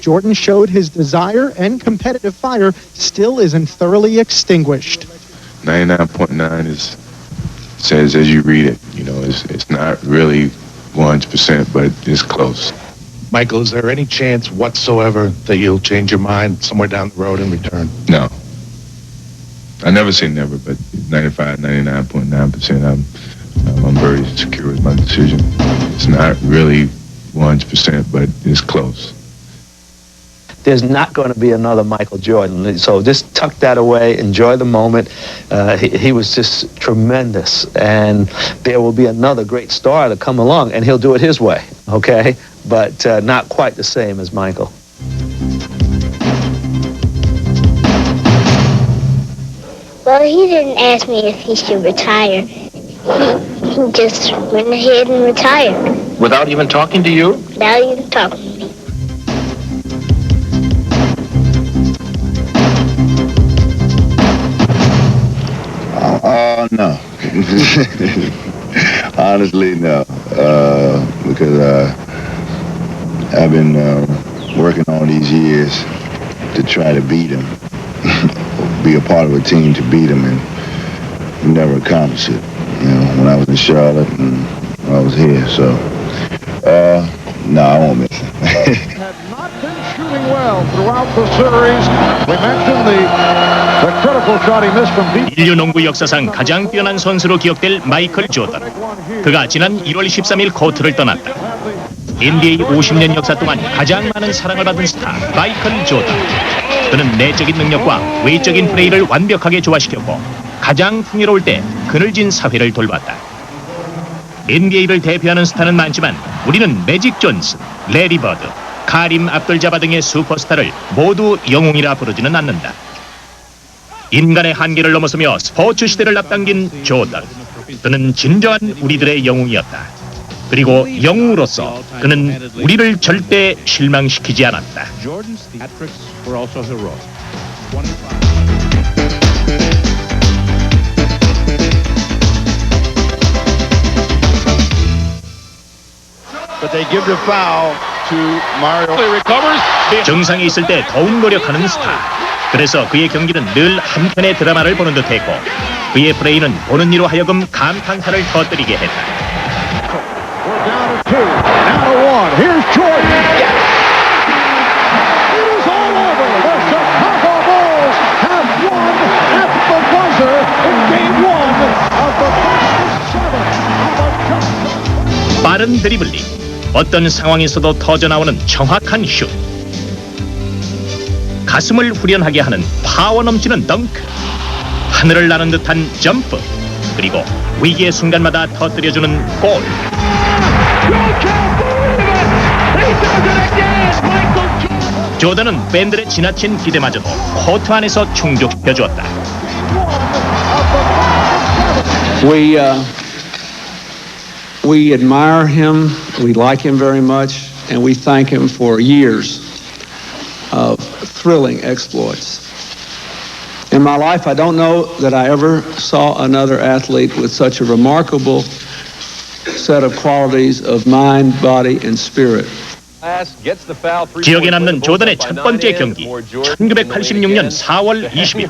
Jordan showed his desire and competitive fire still isn't thoroughly extinguished. 99.9 says as you read it, it's not really 100%, but it's close. Michael, is there any chance whatsoever that you'll change your mind somewhere down the road and return? No. I never say never, but 95, 99.9%, I'm very secure with my decision. It's not really 100%, but it's close. There's not going to be another Michael Jordan. So just tuck that away, enjoy the moment. He was just tremendous. And there will be another great star to come along, and he'll do it his way, okay? But not quite the same as Michael. Well, he didn't ask me if he should retire. He just went ahead and retired. Without even talking to you? Without even talking to me. No. Honestly, no. Because I've been working all these years to try to beat him, be a part of a team to beat him, and never accomplish it. When I was in Charlotte and when I was here. So, no, I won't miss him. Had not been shooting well throughout the series. We mentioned the critical shot he missed from deep. 인류 농구 역사상 가장 뛰어난 선수로 기억될 마이클 조던. 그가 지난 1월 13일 코트를 떠났다. NBA 50년 역사 동안 가장 많은 사랑을 받은 스타 마이클 조던. 그는 내적인 능력과 외적인 플레이를 완벽하게 조화시켰고 가장 풍요로울 때 그늘진 사회를 돌봤다. NBA를 대표하는 스타는 많지만 우리는 매직 존슨, 레리 버드, 카림 압돌자바 등의 슈퍼스타를 모두 영웅이라 부르지는 않는다. 인간의 한계를 넘어서며 스포츠 시대를 앞당긴 조던. 그는 진정한 우리들의 영웅이었다. 그리고 영웅으로서 그는 우리를 절대 실망시키지 않았다. But they give the foul to Mario. 정상에 있을 때 더욱 노력하는 스타. 그래서 그의 경기는 늘 한편의 드라마를 보는 듯했고 그의 플레이는 보는 이로 하여금 감탄사를 터뜨리게 했다. We're down to 2, now to 1. Here's Jordan. Yes! It is all over. The Chicago Bulls have won at the buzzer in Game 1 of the first 7 of a 빠른 드리블링, 어떤 상황에서도 터져나오는 정확한 슛, 가슴을 후련하게 하는 파워 넘치는 덩크, 하늘을 나는 듯한 점프, 그리고 위기의 순간마다 터뜨려주는 골. 조던은 팬들의 지나친 기대마저도 코트 안에서 충족시켜 주었다. We admire him, we like him very much, and we thank him for years of thrilling exploits. In my life, I don't know that I ever saw another athlete with such a remarkable set of qualities of mind, body, and spirit. 기억에 남는 조던의 첫 번째 경기 1986년 4월 20일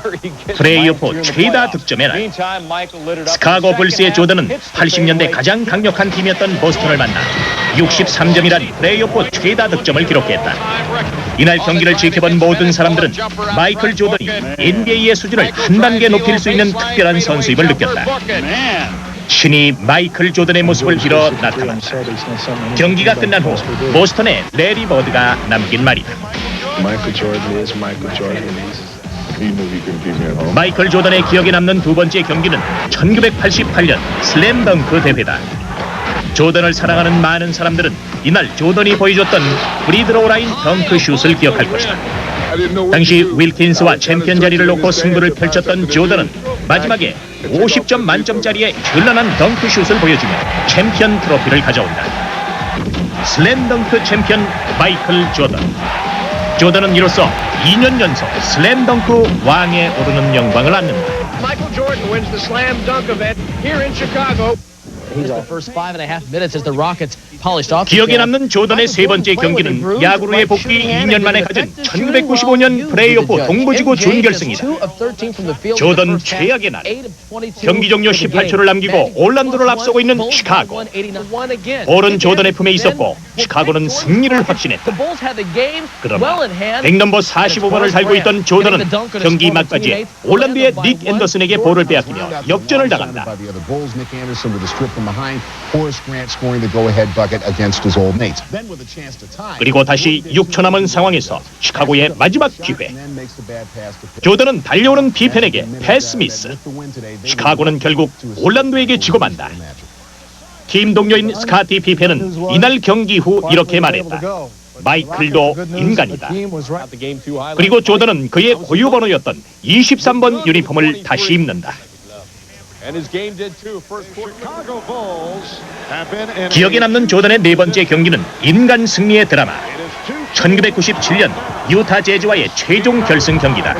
플레이오프 최다 득점의 날. 시카고 불스의 조던은 80년대 가장 강력한 팀이었던 보스턴을 만나 63점이란 플레이오프 최다 득점을 기록했다. 이날 경기를 지켜본 모든 사람들은 마이클 조던이 NBA의 수준을 한 단계 높일 수 있는 특별한 선수임을 느꼈다. 신이 마이클 조던의 모습을 빌어 나타났다. 경기가 끝난 후 보스턴의 레리 버드가 남긴 말이다. 마이클 조던의 기억에 남는 두 번째 경기는 1988년 슬램덩크 대회다. 조던을 사랑하는 많은 사람들은 이날 조던이 보여줬던 프리드로우 라인 덩크슛을 기억할 것이다. 당시 윌킨스와 챔피언 자리를 놓고 승부를 펼쳤던 조던은 마지막에 50점 만점짜리의 현란한 덩크슛을 보여주며 챔피언 트로피를 가져온다. 슬램덩크 챔피언 마이클 조던. 조던은 이로써 2년 연속 슬램덩크 왕에 오르는 영광을 안는다. Michael Jordan wins the slam dunk event here in Chicago. The first 5.5 minutes as the Rockets 기억에 남는 조던의 세 번째 경기는 야구로의 복귀 2년 만에 가진 1995년 플레이오프 동부지구 준결승이다. 조던 최악의 날. 경기 종료 18초를 남기고 올란도를 앞서고 있는 시카고. 볼은 조던의 품에 있었고 시카고는 승리를 확신했다. 그러나 100넘버 45번을 달고 있던 조던은 경기 막바지에 올란도의 닉 앤더슨에게 볼을 빼앗기며 역전을 당한다. 그리고 다시 6초 남은 상황에서 시카고의 마지막 기회. 조던은 달려오는 피펜에게 패스 미스. 시카고는 결국 올란도에게 지고 만다. 팀 동료인 스카티 피펜은 이날 경기 후 이렇게 말했다. 마이클도 인간이다. 그리고 조던은 그의 고유 번호였던 23번 유니폼을 다시 입는다. 기억에 남는 조던의 네 번째 경기는 인간 승리의 드라마. 1997년 유타 재즈와의 최종 결승 경기다.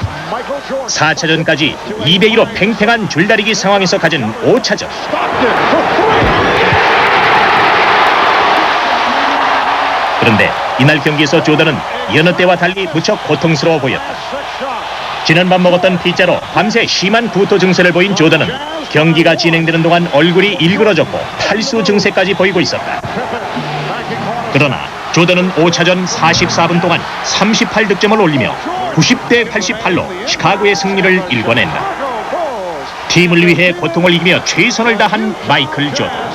4차전까지 2대2로 팽팽한 줄다리기 상황에서 가진 5차전. 그런데 이날 경기에서 조던은 여느 때와 달리 무척 고통스러워 보였다. 지난밤 먹었던 피자로 밤새 심한 구토 증세를 보인 조던은 경기가 진행되는 동안 얼굴이 일그러졌고 탈수 증세까지 보이고 있었다. 그러나 조던은 5차전 44분 동안 38득점을 올리며 90대 88로 시카고의 승리를 일궈낸다. 팀을 위해 고통을 이기며 최선을 다한 마이클 조던.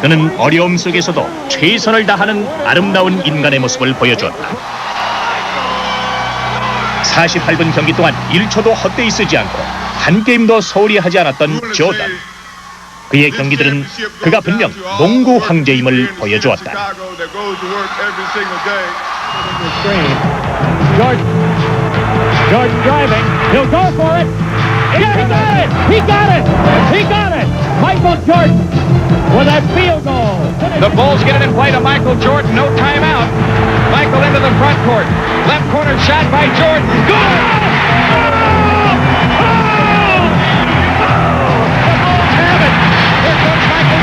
그는 어려움 속에서도 최선을 다하는 아름다운 인간의 모습을 보여주었다. 48분 경기 동안 1초도 헛되이 쓰지 않고 한 게임도 소홀히 하지 않았던 조던. 그의 경기들은 그가 분명 농구 황제임을 보여주었다. Jordan driving. He'll go for it. Yeah, he got it. He got it. He got it. Michael Jordan with that field goal. The Bulls get it in play to Michael Jordan. No timeout. Michael into the front court. Left corner shot by Jordan. Good!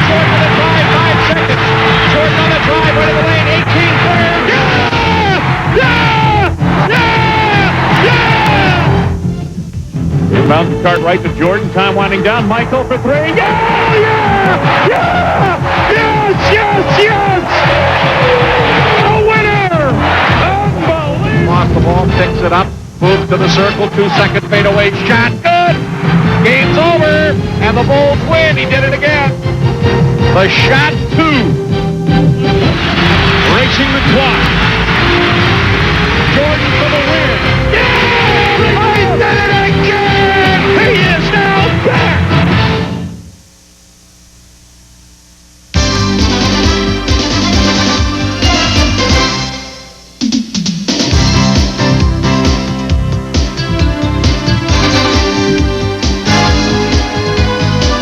Jordan on the drive, 5 seconds. Jordan on the drive, right of the lane, 18-footer. Yeah! Yeah! Yeah! Yeah! Inbound to Cartwright to Jordan. Time winding down. Michael for three. Yeah! Yeah! Yeah! Yes! Yes! Yes! A winner! Unbelievable! Lost the ball, picks it up, moves to the circle, 2-second fadeaway shot. Good! Game's over, and the Bulls win. He did it again. The shot 2. Racing the clock. Jordan for the win. Yeah! I did it again! He is now back!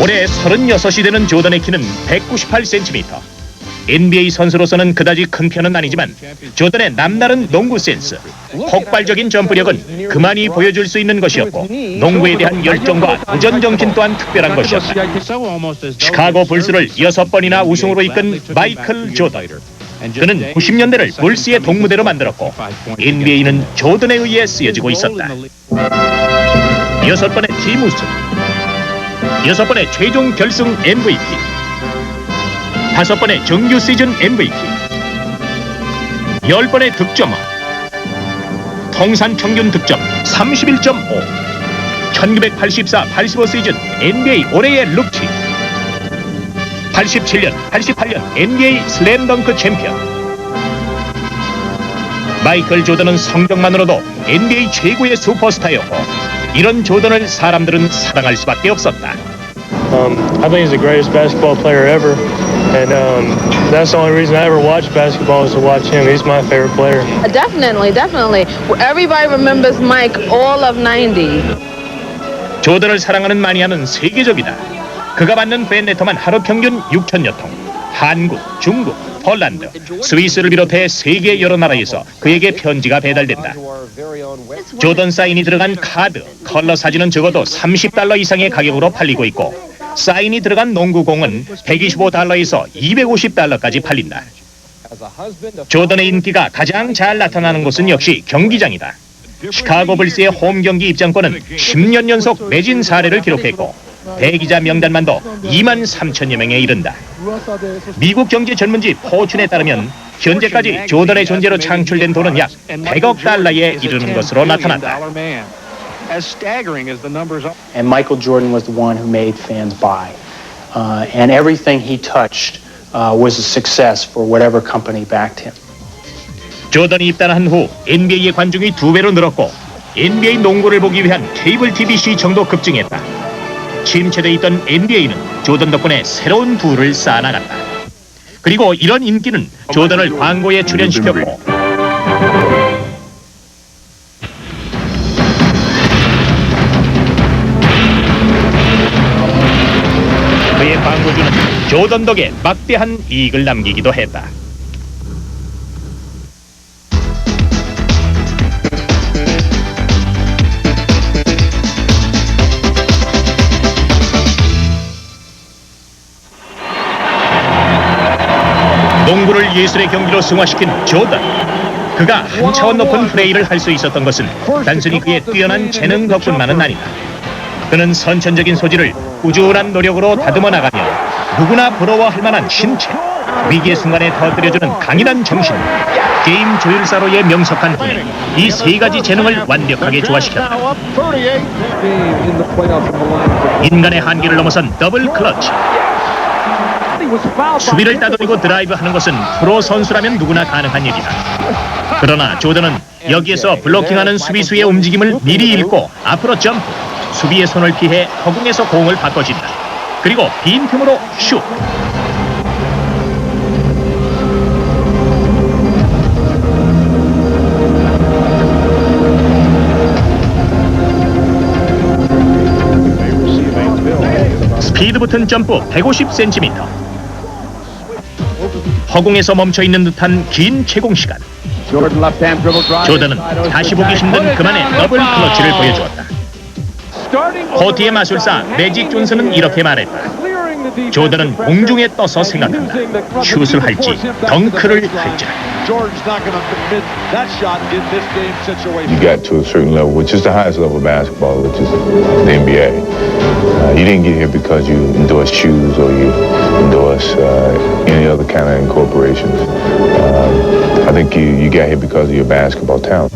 올해 36이 되는 조던의 키는 198cm. NBA 선수로서는 그다지 큰 편은 아니지만 조던의 남다른 농구 센스, 폭발적인 점프력은 그만이 보여줄 수 있는 것이었고 농구에 대한 열정과 도전 정신 또한 특별한 것이었다. 시카고 불스를 6번이나 우승으로 이끈 마이클 조던. 그는 90년대를 불스의 동무대로 만들었고 NBA는 조던에 의해 쓰여지고 있었다. 6번의 팀 우승, 6번의 최종 결승 MVP, 5번의 정규 시즌 MVP, 10번의 득점왕, 통산 평균 득점 31.5, 1984-85 시즌 NBA 올해의 루키, 87년, 88년 NBA 슬램덩크 챔피언. 마이클 조던은 성적만으로도 NBA 최고의 슈퍼스타였고 이런 조던을 사람들은 사랑할 수밖에 없었다. I think he's the greatest basketball player ever, and that's the only reason I ever watched basketball is to watch him. He's my favorite player. Definitely. Everybody remembers Mike all of 90. 조던을 사랑하는 마니아는 세계적이다. 그가 받는 팬레터만 하루 평균 6,000여 통. 한국, 중국, 폴란드, 스위스를 비롯해 세계 여러 나라에서 그에게 편지가 배달된다. 조던 사인이 들어간 카드, 컬러 사진은 적어도 $30 이상의 가격으로 팔리고 있고 사인이 들어간 농구공은 $125에서 $250까지 팔린다. 조던의 인기가 가장 잘 나타나는 곳은 역시 경기장이다. 시카고 불스의 홈 경기 입장권은 10년 연속 매진 사례를 기록했고 대기자 명단만도 2만 3천여 명에 이른다. 미국 경제 전문지 포춘에 따르면 현재까지 조던의 존재로 창출된 돈은 약 100억 달러에 이르는 것으로 나타났다. And Michael Jordan was the one who made fans buy. And everything he touched was a success for whatever company backed him. 조던이 입단한 후 NBA의 관중이 2배로 늘었고 NBA 농구를 보기 위한 케이블 TV 시청도 급증했다. 침체돼 있던 NBA는 조던 덕분에 새로운 부를 쌓아나갔다. 그리고 이런 인기는 조던을 광고에 출연시켰고 그의 광고주는 조던 덕에 막대한 이익을 남기기도 했다. 농구를 예술의 경기로 승화시킨 조던. 그가 한 차원 높은 플레이를 할 수 있었던 것은 단순히 그의 뛰어난 재능 덕분만은 아니다. 그는 선천적인 소질을 꾸준한 노력으로 다듬어 나가며 누구나 부러워할 만한 신체, 위기의 순간에 터뜨려주는 강인한 정신, 게임 조율사로의 명석한 힘, 이 세 가지 재능을 완벽하게 조화시켰다. 인간의 한계를 넘어선 더블 클러치. 수비를 따돌리고 드라이브하는 것은 프로 선수라면 누구나 가능한 일이다. 그러나 조던은 여기에서 블로킹하는 수비수의 움직임을 미리 읽고 앞으로 점프, 수비의 손을 피해 허공에서 공을 바꿔진다. 그리고 빈틈으로 슛. 스피드 붙은 점프 150cm. 허공에서 멈춰있는 듯한 긴 채공 시간. 조던은 다시 보기 힘든 그만의 더블 클러치를 보여주었다. 코트의 마술사 매직 존슨은 이렇게 말했다. 조던은 공중에 떠서 생각한다. 슛을 할지 덩크를 할지. You got to a certain level, which is the highest level of basketball, which is the NBA. You didn't get here because you endorse shoes or you endorse any other kind of incorporations. I think you got here because of your basketball talent.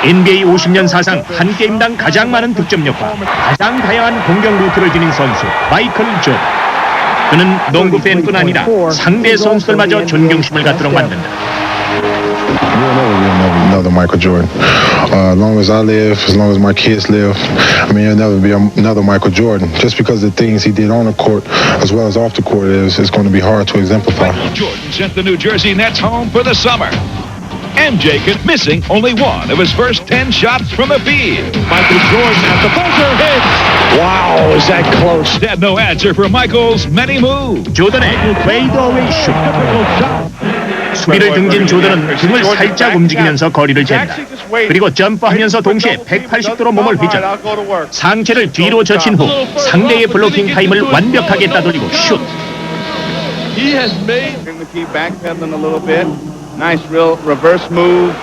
NBA 50년 사상 한 게임당 가장 많은 득점력과 가장 다양한 공격 루트를 지닌 선수 마이클 조던. 그는 농구 팬뿐 아니라 상대 선수들마저 존경심을 갖도록 만든다. Another Michael Jordan. As long as I live, as long as my kids live, I mean, there'll never be another Michael Jordan. Just because of the things he did on the court as well as off the court it's going to be hard to exemplify. Michael Jordan sent the New Jersey Nets home for the summer. MJ missing only one of his first 10 shots from the field. Michael Jordan at the buzzer hits. Wow, is that close? Had no answer for Michael's many moves. 조던의 페이드어웨이 슛. 수비를 등진 조던은 등을 살짝 움직이면서 거리를 잰다. 그리고 점프하면서 동시에 180도로 몸을 휘저 상체를 뒤로 젖힌 후 상대의 블로킹 타임을 완벽하게 따돌리고 슛. He has made him to keep backpedaling a little bit. Nice real reverse move,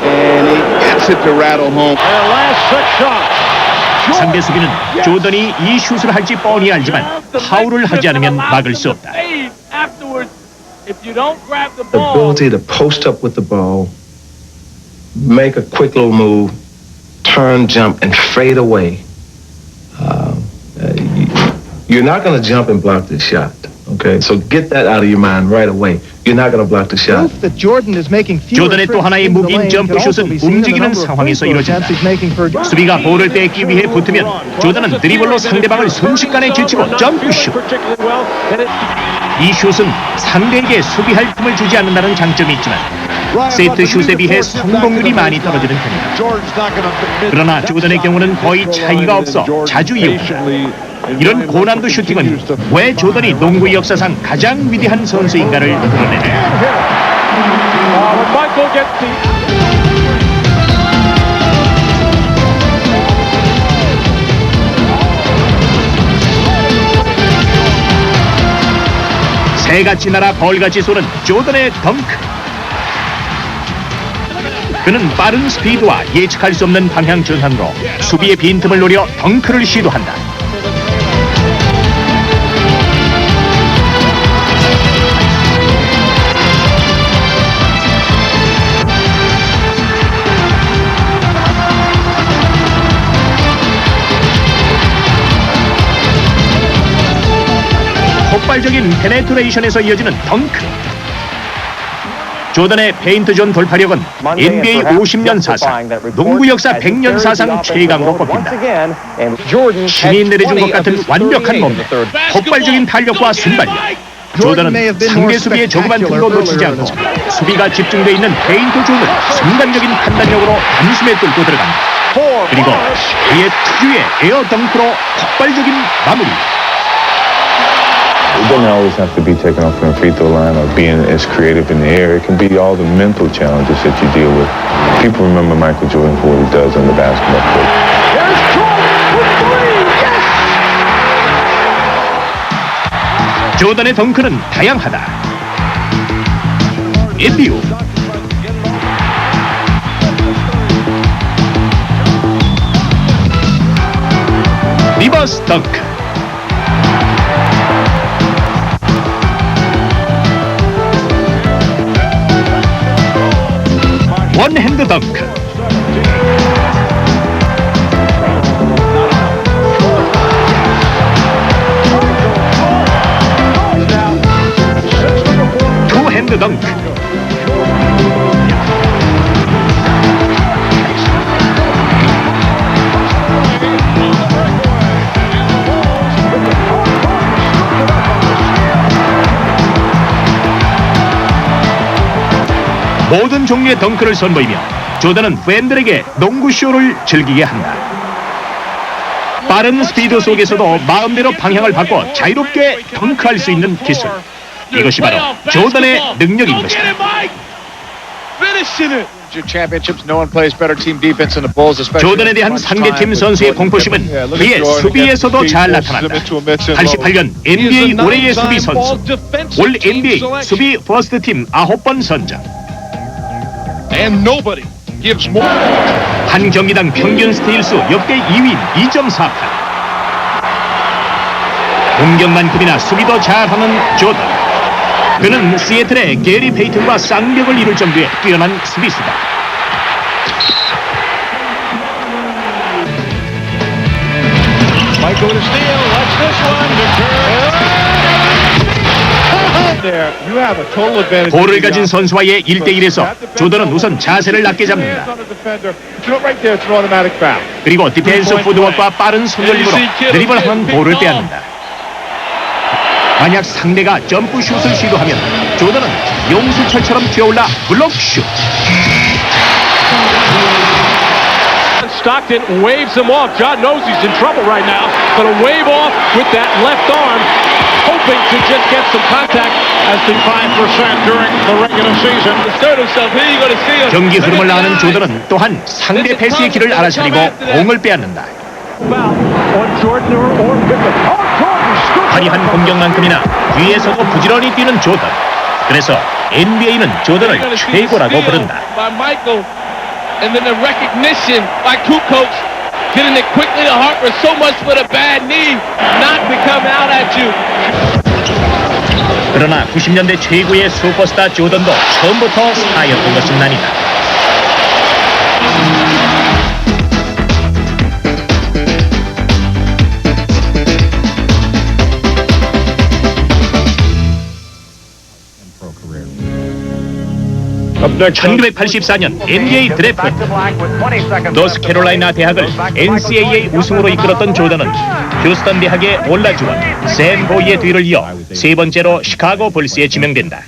and he gets it to rattle home. Our last 6 shots. 상대 수비는 조던이 이 슛을 할지 뻔히 알지만 파울을 하지 않으면 막을 수 없다. The ability to post up with the ball, make a quick little move, turn, jump, and fade away. You're not going to jump and block this shot, okay? So get that out of your mind right away. you're not going to block the shot. Proof that Jordan is making fewer 조던의 또 trips 하나의 into the 무기인 lane can also 점프슛은 be seen in the 움직이는 number of 상황에서 free throw 이루어진다. attempts he's making per game. 수비가 볼을 뺏기 위해 붙으면 조던은 드리블로 상대방을 순식간에 제치고 점프슛. 이 슛은 상대에게 수비할 틈을 주지 않는다는 장점이 있지만 세트 슛에 비해 성공률이 많이 떨어지는 편이다. 그러나 조던의 경우는 거의 차이가 없어 자주 이용한다. 이런 고난도 슈팅은 왜 조던이 농구 역사상 가장 위대한 선수인가를 드러내네. 새같이 날아 벌같이 쏘는 조던의 덩크. 그는 빠른 스피드와 예측할 수 없는 방향 전환으로 수비의 빈틈을 노려 덩크를 시도한다. 폭발적인 페네트레이션에서 이어지는 덩크. 조던의 페인트존 돌파력은 NBA 50년 사상, 농구 역사 100년 사상 최강으로 꼽힌다. 신이 내려준 것 같은 완벽한 몸매, 폭발적인 탄력과 순발력. 조던은 상대 수비의 조그만 틈도 놓치지 않고 수비가 집중돼 있는 페인트존을 순간적인 판단력으로 단숨에 뚫고 들어간다. 그리고 그의 특유의 에어 덩크로 폭발적인 마무리. It doesn't always have to be taken off from the free throw line or being as creative in the air. It can be all the mental challenges that you deal with. People remember Michael Jordan for what he does on the basketball court. Here's Jordan with three. Yes! 조던의 덩크는 다양하다. 인디오, 리버스 덩크, 원핸드 덩크, 투핸드 덩크, 모든 종류의 덩크를 선보이며 조던은 팬들에게 농구쇼를 즐기게 한다. 빠른 스피드 속에서도 마음대로 방향을 바꿔 자유롭게 덩크할 수 있는 기술. 이것이 바로 조던의 능력인 것이다. 조던에 대한 상대팀 선수의 공포심은 그의 수비에서도 잘 나타난다. 88년 NBA 올해의 수비 선수, 올 NBA 수비 퍼스트팀 9번 선정. 한 경기당 평균 스테일수 역대 2위인 2.48. 공격만큼이나 수비도 잘하는 조던. 그는 시애틀의 게리 페이튼과 쌍벽을 이룰 정도의 뛰어난 수비수다. 볼을 가진 선수와의 1대1에서 조던은 우선 자세를 낮게 잡는다. 그리고 디펜스 푸드워크와 빠른 손놀림으로 드리블하는 볼을 빼앗는다. 만약 상대가 점프슛을 시도하면 조던은 용수철처럼 튀어올라 블록슛. Stockton waves him off. John knows he's in trouble right now. Going to wave off with that left arm, hoping to just get some contact as the 5% during the regular season. Assert himself. Here you're going to see him. 경기 흐름을 나가는 조던은 또한 상대 패스의 길을 알아차리고 공을 빼앗는다. 화려한 공격만큼이나 뒤에서도 부지런히 뛰는 조던. 그래서 NBA는 조던을 최고라고 부른다. And then the recognition by Kukoc, getting it quickly to Harper, so much for the bad knee, not to come out at you. 그러나 90년대 최고의 슈퍼스타 조던도 처음부터 스타였던 것은 아니다. 1984년 NBA 드래프트 노스캐롤라이나 대학을 NCAA 우승으로 이끌었던 조던은 휴스턴 대학의 올라주원, 샘 보이의 뒤를 이어 세 번째로 시카고 불스에 지명된다.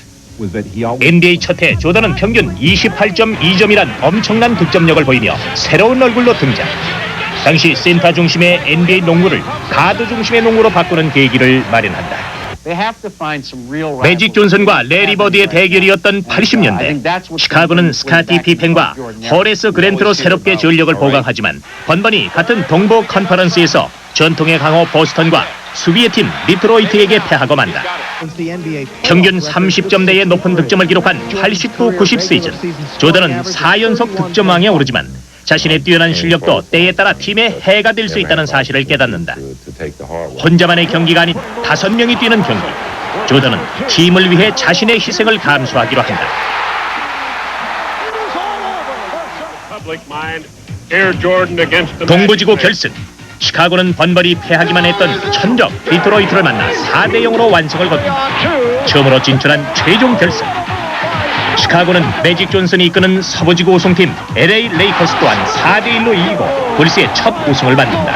NBA 첫 해 조던은 평균 28.2점이란 엄청난 득점력을 보이며 새로운 얼굴로 등장. 당시 센터 중심의 NBA 농구를 가드 중심의 농구로 바꾸는 계기를 마련한다. 매직 존슨과 레리 버드의 대결이었던 80년대 시카고는 스카티 피펜과 호레스 그랜트로 새롭게 전력을 보강하지만 번번이 같은 동부 컨퍼런스에서 전통의 강호 보스턴과 수비의 팀 디트로이트에게 패하고 만다. 평균 30점대의 높은 득점을 기록한 89-90 시즌 조던은 4연속 득점왕에 오르지만 자신의 뛰어난 실력도 때에 따라 팀의 해가 될 수 있다는 사실을 깨닫는다. 혼자만의 경기가 아닌 5명이 뛰는 경기. 조던은 팀을 위해 자신의 희생을 감수하기로 한다. 동부지구 결승. 시카고는 번번이 패하기만 했던 천적 디트로이트를 만나 4대0으로 완승을 거둔다. 처음으로 진출한 최종 결승. 시카고는 매직 존슨이 이끄는 서부지구 우승팀 LA 레이커스 또한 4대1로 이기고 불스의 첫 우승을 만든다.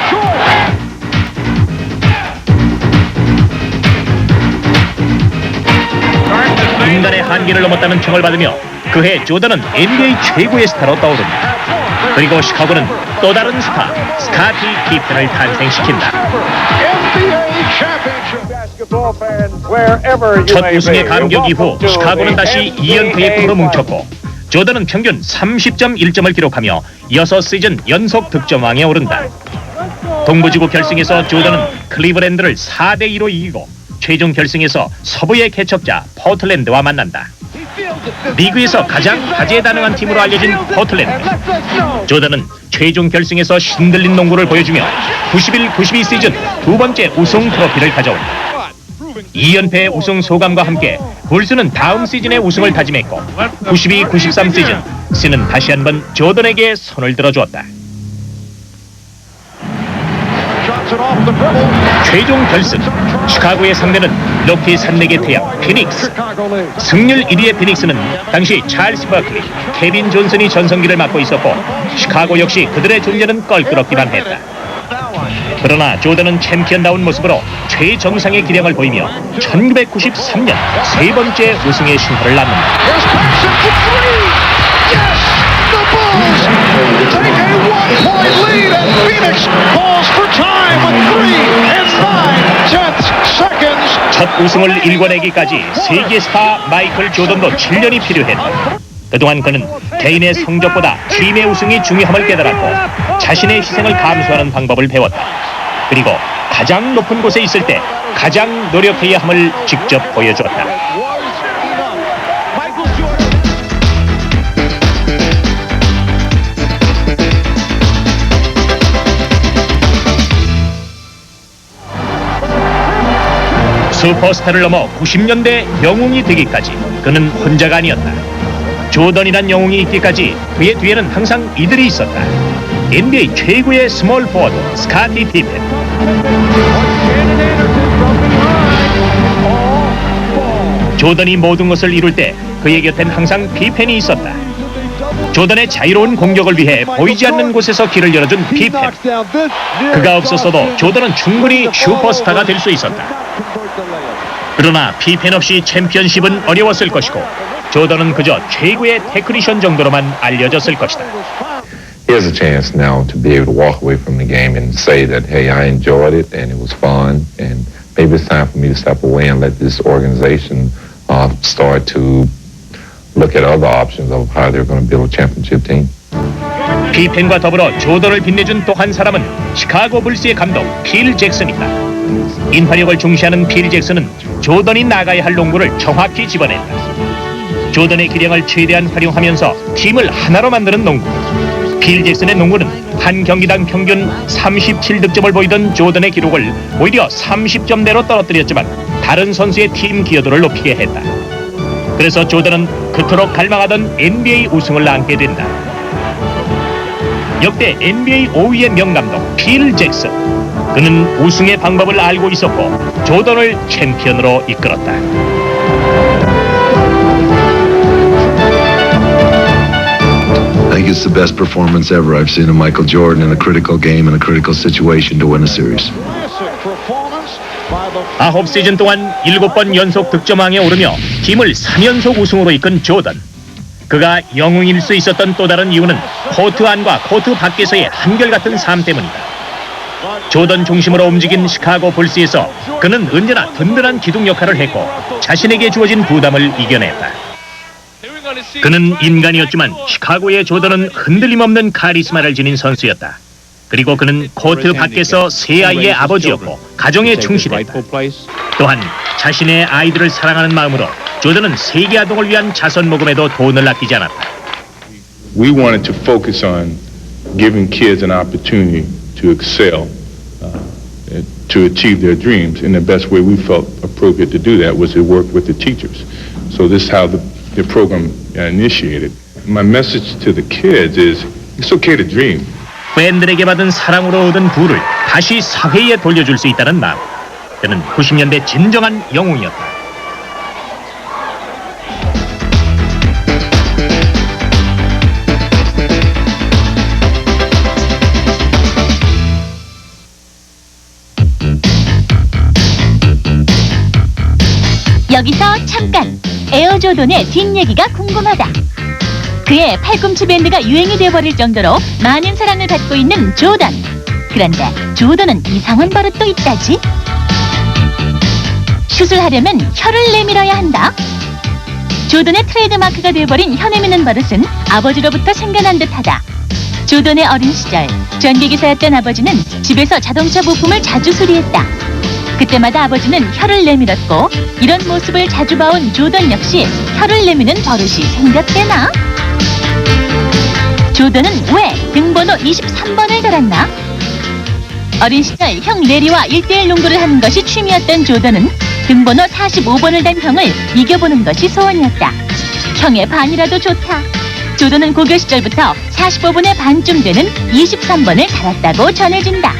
인간의 한계를 넘었다는 평을 받으며 그해 조던은 NBA 최고의 스타로 떠오른다. 그리고 시카고는 또 다른 스타, 스카티 피펜을 탄생시킨다. 첫 우승의 감격 이후 시카고는 다시 2연패의 꿈으로 뭉쳤고 조던은 평균 30.1점을 기록하며 6시즌 연속 득점왕에 오른다. 동부지구 결승에서 조던은 클리브랜드를 4대2로 이기고 최종 결승에서 서부의 개척자 포틀랜드와 만난다. 리그에서 가장 다재다능한 팀으로 알려진 포틀랜드. 조던은 최종 결승에서 신들린 농구를 보여주며 91-92 시즌 두 번째 우승 트로피를 가져온다. 2연패의 우승 소감과 함께 불스는 다음 시즌의 우승을 다짐했고 92-93 시즌 스는 다시 한번 조던에게 손을 들어주었다. 최종 결승 시카고의 상대는 로키 산맥의 태양 피닉스. 승률 1위의 피닉스는 당시 찰스 버클리, 케빈 존슨이 전성기를 맡고 있었고 시카고 역시 그들의 존재는 껄끄럽기만 했다. 그러나 조던은 챔피언다운 모습으로 최정상의 기량을 보이며 1993년 세 번째 우승의 신화를 낳는다. Take a 1-point lead and Phoenix falls for time with 3 seconds. 첫 우승을 일궈내기까지 세계 스타 마이클 조던도 7년이 필요했다. 그동안 그는 개인의 성적보다 팀의 우승이 중요함을 깨달았고 자신의 희생을 감수하는 방법을 배웠다. 그리고 가장 높은 곳에 있을 때 가장 노력해야 함을 직접 보여주었다. 슈퍼스타를 넘어 90년대 영웅이 되기까지 그는 혼자가 아니었다. 조던이란 영웅이 있기까지 그의 뒤에는 항상 이들이 있었다. NBA 최고의 스몰 포워드 스카티 피펜, 조던이 모든 것을 이룰 때 그의 곁엔 항상 피펜이 있었다. 조던의 자유로운 공격을 위해 보이지 않는 곳에서 길을 열어준 피펜. 그가 없었어도 조던은 충분히 슈퍼스타가 될 수 있었다. 그러나 피펜 없이 챔피언십은 어려웠을 것이고 조던은 그저 최고의 테크니션 정도로만 알려졌을 것이다. Here's a chance now to be able to walk away from the game and say that, hey, I enjoyed it and it was fun and maybe it's time for me to step away and let this organization start to look at other options of how they're going to build a championship team. 피펜과 더불어 조던을 빛내준 또 한 사람은 시카고 불스의 감독 필 잭슨이다. 인파력을 중시하는 필 잭슨은 조던이 나가야 할 농구를 정확히 집어낸다. 조던의 기량을 최대한 활용하면서 팀을 하나로 만드는 농구. 필 잭슨의 농구는 한 경기당 평균 37득점을 보이던 조던의 기록을 오히려 30점대로 떨어뜨렸지만 다른 선수의 팀 기여도를 높이게 했다. 그래서 조던은 그토록 갈망하던 NBA 우승을 안게 된다. 역대 NBA 5위의 명감독 필 잭슨. 그는 우승의 방법을 알고 있었고 조던을 챔피언으로 이끌었다. think it's the best performance ever I've seen of Michael Jordan in a critical game in a critical situation to win a series. 9시즌 동안 7번 연속 득점왕에 오르며 팀을 3연속 우승으로 이끈 조던. 그가 영웅일 수 있었던 또 다른 이유는 코트 안과 코트 밖에서의 한결같은 삶 때문이다. 조던 중심으로 움직인 시카고 불스에서 그는 언제나 든든한 기둥 역할을 했고 자신에게 주어진 부담을 이겨냈다. 그는 인간이었지만 시카고의 조던은 흔들림 없는 카리스마를 지닌 선수였다. 그리고 그는 코트 밖에서 세 아이의 아버지였고 가정에 충실했다. 또한 자신의 아이들을 사랑하는 마음으로 조던은 세계 아동을 위한 자선 모금에도 돈을 아끼지 않았다. We wanted to focus on giving kids an opportunity to excel, to achieve their dreams. And the best way we felt appropriate to do that was to work with the teachers. So this is how the program initiated. My message to the kids is, it's okay to dream. 팬들에게 받은 사랑으로 얻은 부를 다시 사회에 돌려줄 수 있다는 마음. 그는 90년대 진정한 영웅이었다. 여기서 잠깐 에어 조던의 뒷얘기가 궁금하다. 그의 팔꿈치 밴드가 유행이 되어버릴 정도로 많은 사랑을 받고 있는 조던. 그런데 조던은 이상한 버릇도 있다지. 슛을 하려면 혀를 내밀어야 한다. 조던의 트레이드마크가 되어버린 혀 내미는 버릇은 아버지로부터 생겨난 듯하다. 조던의 어린 시절 전기기사였던 아버지는 집에서 자동차 부품을 자주 수리했다. 그때마다 아버지는 혀를 내밀었고 이런 모습을 자주 봐온 조던 역시 혀를 내미는 버릇이 생겼대나? 조던은 왜 등번호 23번을 달았나? 어린 시절 형 레리와 1대1 농구를 하는 것이 취미였던 조던은 등번호 45번을 단 형을 이겨보는 것이 소원이었다. 형의 반이라도 좋다. 조던은 고교 시절부터 45분의 반쯤 되는 23번을 달았다고 전해진다.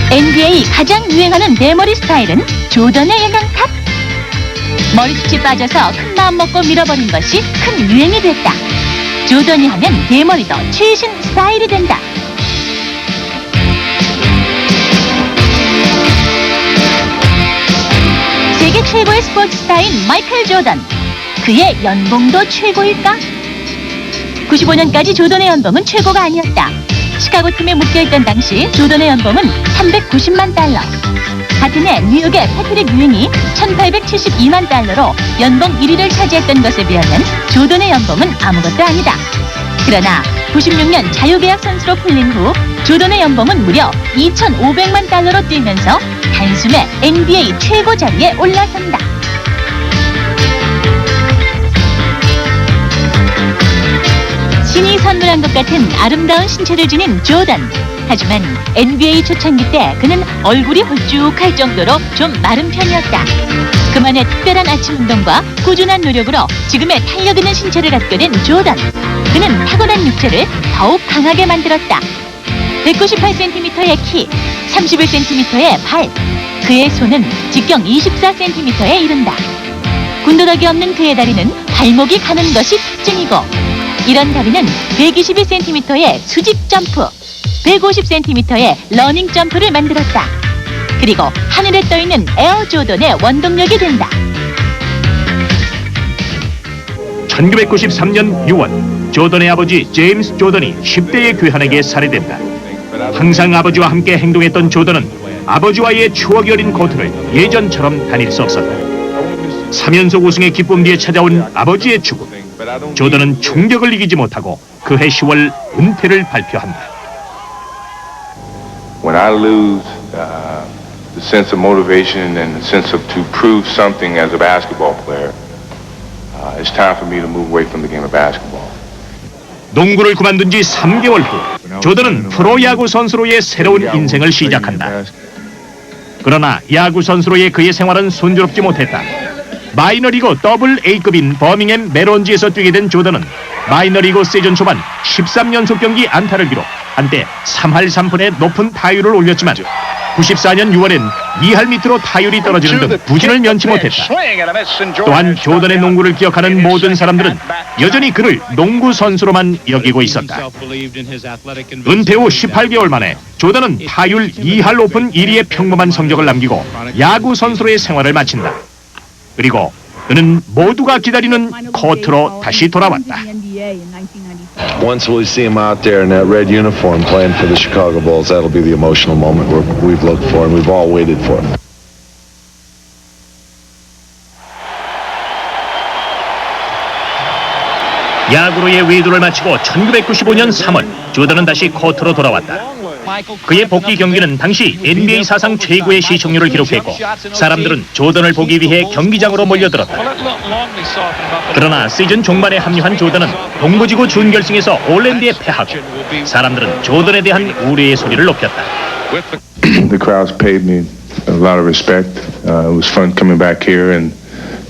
NBA 가장 유행하는 대머리 스타일은 조던의 영향 탓? 머리숱이 빠져서 큰 마음 먹고 밀어버린 것이 큰 유행이 됐다. 조던이 하면 대머리도 최신 스타일이 된다. 세계 최고의 스포츠 스타인 마이클 조던. 그의 연봉도 최고일까? 95년까지 조던의 연봉은 최고가 아니었다. 시카고 팀에 묶여있던 당시 조던의 연봉은 390만 달러. 같은 해 뉴욕의 패트릭 ewing이 1872만 달러로 연봉 1위를 차지했던 것에 비하면 조던의 연봉은 아무것도 아니다. 그러나 96년 자유계약 선수로 풀린 후 조던의 연봉은 무려 2,500만 달러로 뛰면서 단숨에 NBA 최고 자리에 올라선다. 신이 선물한 것 같은 아름다운 신체를 지닌 조던. 하지만 NBA 초창기 때 그는 얼굴이 홀쭉할 정도로 좀 마른 편이었다. 그만의 특별한 아침 운동과 꾸준한 노력으로 지금의 탄력 있는 신체를 갖게 된 조던. 그는 타고난 육체를 더욱 강하게 만들었다. 198cm의 키, 31cm의 발. 그의 손은 직경 24cm에 이른다. 군더더기 없는 그의 다리는 발목이 가는 것이 특징이고 이런 다리는 121cm의 수직 점프, 150cm의 러닝 점프를 만들었다. 그리고 하늘에 떠있는 에어 조던의 원동력이 된다. 1993년 6월 조던의 아버지 제임스 조던이 10대의 괴한에게 살해된다. 항상 아버지와 함께 행동했던 조던은 아버지와의 추억이 어린 코트를 예전처럼 다닐 수 없었다. 3연속 우승의 기쁨 뒤에 찾아온 아버지의 죽음. 조던은 충격을 이기지 못하고 그해 10월 은퇴를 발표한다. When I lose the sense of motivation and the sense of to prove something as a basketball player, it's time for me to move away from the game of basketball. 농구를 그만둔 지 3개월 후 조던은 프로야구 선수로의 새로운 인생을 시작한다. 그러나 야구 선수로의 그의 생활은 순조롭지 못했다. 마이너리그 더블 A급인 버밍햄 메론지에서 뛰게 된 조던은 마이너리그 시즌 초반 13연속 경기 안타를 기록 한때 3할 3푼의 높은 타율을 올렸지만 94년 6월엔 2할 밑으로 타율이 떨어지는 등 부진을 면치 못했다. 또한 조던의 농구를 기억하는 모든 사람들은 여전히 그를 농구 선수로만 여기고 있었다. 은퇴 후 18개월 만에 조던은 타율 2할 오픈 1위의 평범한 성적을 남기고 야구 선수로의 생활을 마친다. 그리고 그는 모두가 기다리는 코트로 다시 돌아왔다. Once we see him out there in that red uniform playing for the Chicago Bulls, that'll be the emotional moment we've looked for and we've all waited for. 야구로의 외도를 마치고 1995년 3월 조던은 다시 코트로 돌아왔다. 그의 복귀 경기는 당시 NBA 사상 최고의 시청률을 기록했고 사람들은 조던을 보기 위해 경기장으로 몰려들었다. 그러나 시즌 종반에 합류한 조던은 동부지구 준결승에서 올랜드에 패하고 사람들은 조던에 대한 우려의 소리를 높였다. The crowds paid me a lot of respect. It was fun coming back here, and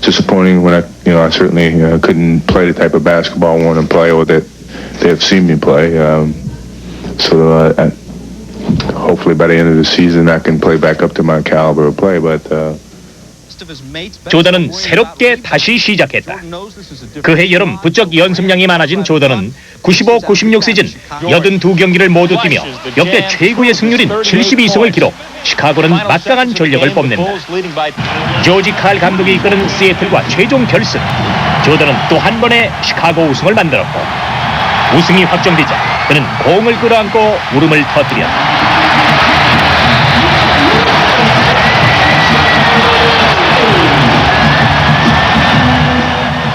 disappointing when I certainly couldn't play the type of basketball I want to play or that they have seen me play. Hopefully by the end of the season I can play back up to my caliber of play. But 조던은 새롭게 다시 시작했다. 그해 여름 부쩍 연습량이 많아진 조던은 95-96 시즌 82경기를 모두 뛰며 역대 최고의 승률인 72승을 기록, 시카고는 막강한 전력을 뽐낸다. 조지 칼 감독이 이끄는 시애틀과 최종 결승, 조던은 또 한 번의 시카고 우승을 만들었고 우승이 확정되자 그는 공을 끌어안고 울음을 터뜨렸다.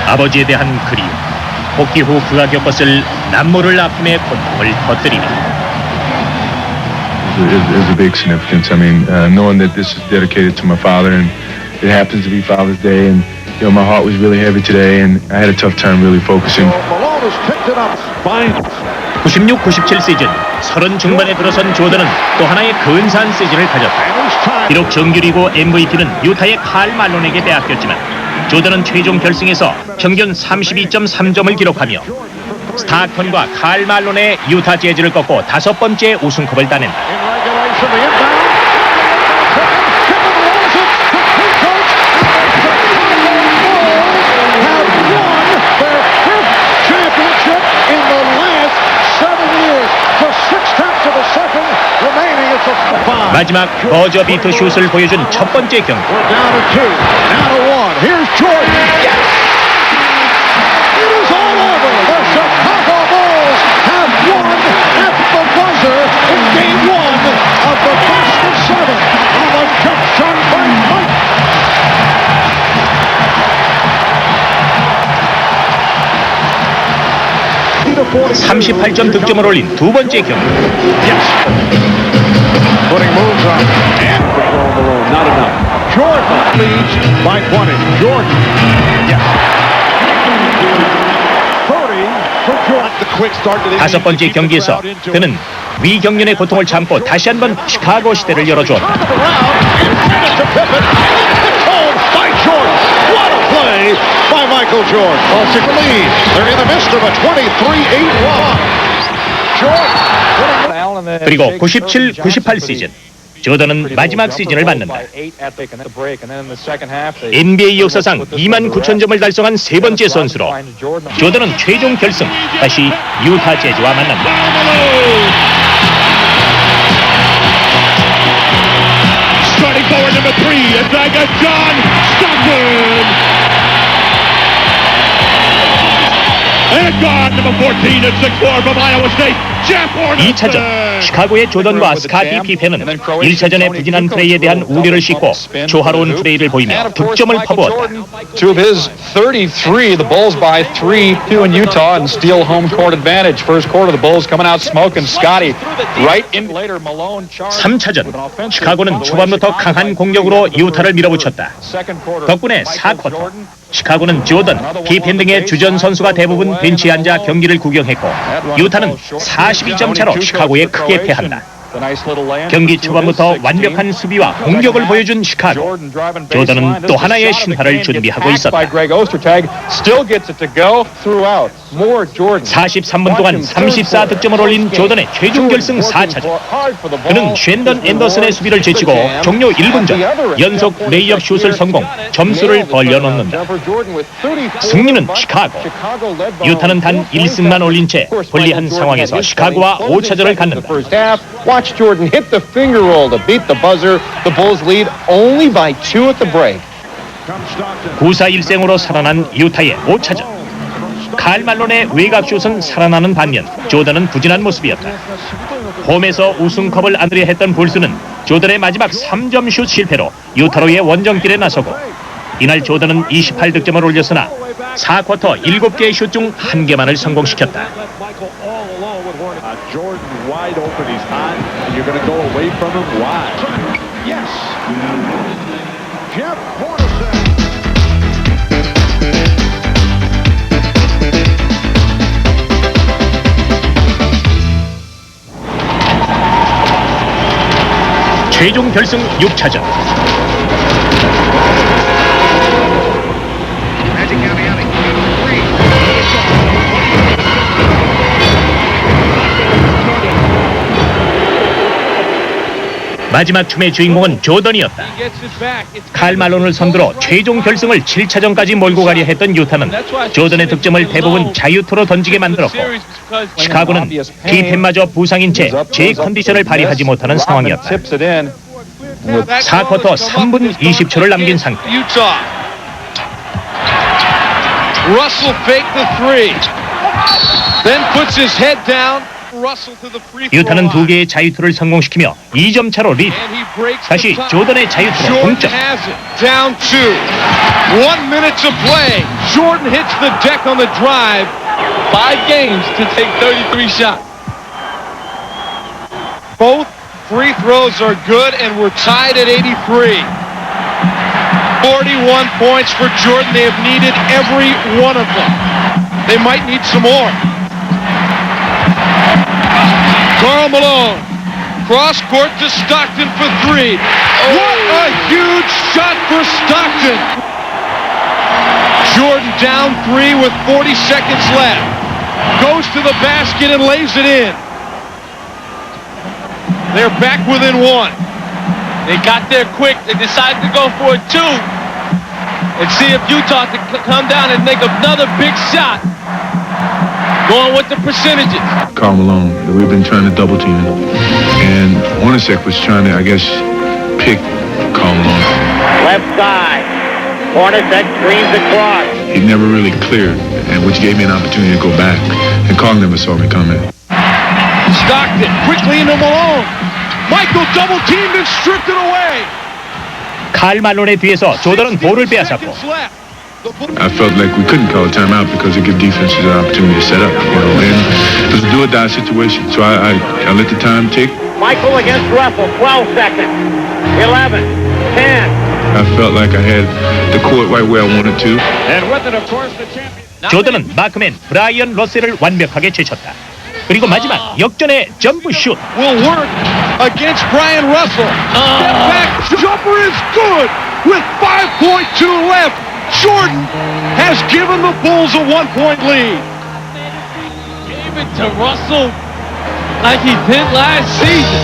아버지에 대한 그리움, 복귀 후 그가 겪었을 남모를 아픔의 고통을 터뜨리며 There's a big significance. I mean, knowing that this is dedicated to my father, and it happens to be Father's Day, and my heart was really heavy today, and I had a tough time really focusing. 96-97 시즌 30 중반에 들어선 조던은 또 하나의 근사한 시즌을 가졌다. 비록 정규리그 MVP는 유타의 칼 말론에게 빼앗겼지만 조던은 최종 결승에서 평균 32.3점을 기록하며 스타컨과 칼 말론의 유타 재즈를 꺾고 5번째 우승컵을 따낸다. 마지막 버저 비트 슛을 보여준 첫 번째 경기. 네. 38점 득점을 올린 두 번째 경기. Putting moves on. And not enough. Jordan leads by 20. Jordan. Yes. 30 for Jordan. The quick start to the 5번째 경기에서 그는 위경련의 고통을 참고 다시 한번 시카고 시대를 열어주었다. By Michael Jordan. Took the lead. They're in the midst of a 23-8 run. Jordan. 그리고 97-98 시즌 조던은 마지막 시즌을 맞는다. NBA 역사상 29,000점을 달성한 세 번째 선수로 조던은 최종 결승 다시 유타 재즈와 만난다. Starting forward number 3, it's like a John Stockton. And guard number 14 at 6'4 from Iowa State, Jeff Hornacek. 2차전 시카고의 조던과 스카티 피펜은 1차전의 부진한 플레이에 대한 우려를 싣고 조화로운 플레이를 보이며 득점을 퍼부었다. Two of his 33, the Bulls by 3-2 in Utah and steal home court advantage. First quarter, the Bulls coming out smoking. Scotty right in later. Malone charged. 3차전 시카고는 초반부터 강한 공격으로 유타를 밀어붙였다. 덕분에 4쿼터 시카고는 조던, 피펜 등의 주전 선수가 대부분 벤치에 앉아 경기를 구경했고 유타는 42점 차로 시카고에 크게 패한다. 경기 초반부터 완벽한 수비와 공격을 보여준 시카고. 조던은 또 하나의 신화를 준비하고 있었다. 43분 동안 34득점을 올린 조던의 최종 결승 4차전. 그는 쉔던 앤더슨의 수비를 제치고 종료 1분 전 연속 레이업 슛을 성공, 점수를 벌려놓는다. 승리는 시카고. 유타는 단 1승만 올린 채 불리한 상황에서 시카고와 5차전을 갖는다. Watch Jordan hit the finger roll to beat the buzzer. The Bulls lead only by 2 at the break. 9-4-1승으로 살아난 유타의 5차전. 칼 말론의 외곽슛은 살아나는 반면 조던은 부진한 모습이었다. 홈에서 우승컵을 안으려 했던 불스는 조던의 마지막 3점 슛 실패로 유타로의 원정길에 나서고, 이날 조던은 28득점을 올렸으나 4쿼터 7개의 슛 중 1개만을 성공시켰다. Jordan wide open, he's hot, and you're going to go away from him. Why? Yes. Jeff Hornacek. 최종 결승 6차전. 마지막 춤의 주인공은 조던이었다. 칼 말론을 선두로 최종 결승을 7차전까지 몰고 가려 했던 유타는 조던의 득점을 대부분 자유투로 던지게 만들었고, 시카고는 피펜마저 부상인 채 제 컨디션을 발휘하지 못하는 상황이었다. 4쿼터 3분 20초를 남긴 상태. Russell faked the three. Then puts his head down. 유타는 2개의 자유투를 성공시키며 2점 차로 리드. 다시 조던의 자유투로 동점. Down 2. 1 minute to play. Jordan hits the deck on the drive. 5 games to take 33 shots. Both free throws are good, and we're tied at 83. 41 points for Jordan. They have needed every one of them. They might need some more. Karl Malone, cross court to Stockton for 3. What a huge shot for Stockton! Jordan down 3 with 40 seconds left. Goes to the basket and lays it in. They're back within 1. They got there quick. They decided to go for a 2 and see if Utah could come down and make another big shot. Going with the percentages. Karl Malone, we've been trying to double team him. And Hornacek was trying to, I guess, pick Karl Malone. Left side. Hornacek screens across. He never really cleared, and which gave me an opportunity to go back. And Karl never saw me coming. Stockton quickly into Malone. Michael double teamed and stripped it away. 칼 말론의 뒤에서 조던은 볼을 빼앗았고, I felt like we couldn't call a timeout because it gave defenses an opportunity to set up, and it was a do-or-die situation. So I let the time tick. Michael against Russell, 12 seconds, 11, 10. I felt like I had the court right where I wanted to. And with it, of course, the champion. 조던은 마크맨 브라이언 러셀을 완벽하게 제쳤다. 그리고 마지막 역전의 점프 슛. Will work against Brian Russell. Step back jumper is good with 5.2 left. Jordan has given the Bulls a 1-point lead. Gave it to Russell like he did last season.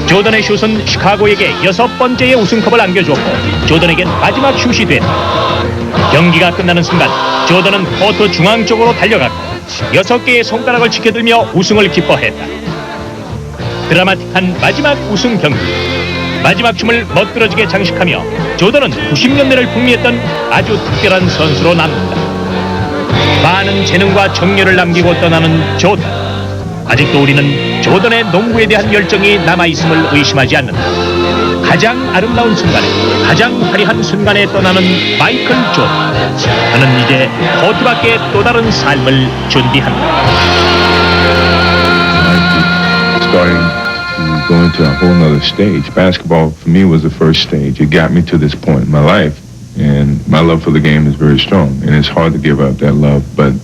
조던의 슛은 시카고에게 6번째의 우승컵을 안겨주었고, 조던에겐 마지막 슛이 됐다. 경기가 끝나는 순간 조던은 코트 중앙 쪽으로 달려갔고 6개의 손가락을 지켜들며 우승을 기뻐했다. 드라마틱한 마지막 우승 경기. 마지막 춤을 멋들어지게 장식하며 조던은 90년대를 풍미했던 아주 특별한 선수로 남는다. 많은 재능과 정열을 남기고 떠나는 조던. 아직도 우리는 조던의 농구에 대한 열정이 남아있음을 의심하지 않는다. 가장 아름다운 순간에, 가장 화려한 순간에 떠나는 마이클 조던. 그는 이제 코트 밖에 또 다른 삶을 준비한다. Going to a whole nother stage. Basketball for me was the first stage. It got me to this point in my life, and my love for the game is very strong, and it's hard to give up that love, but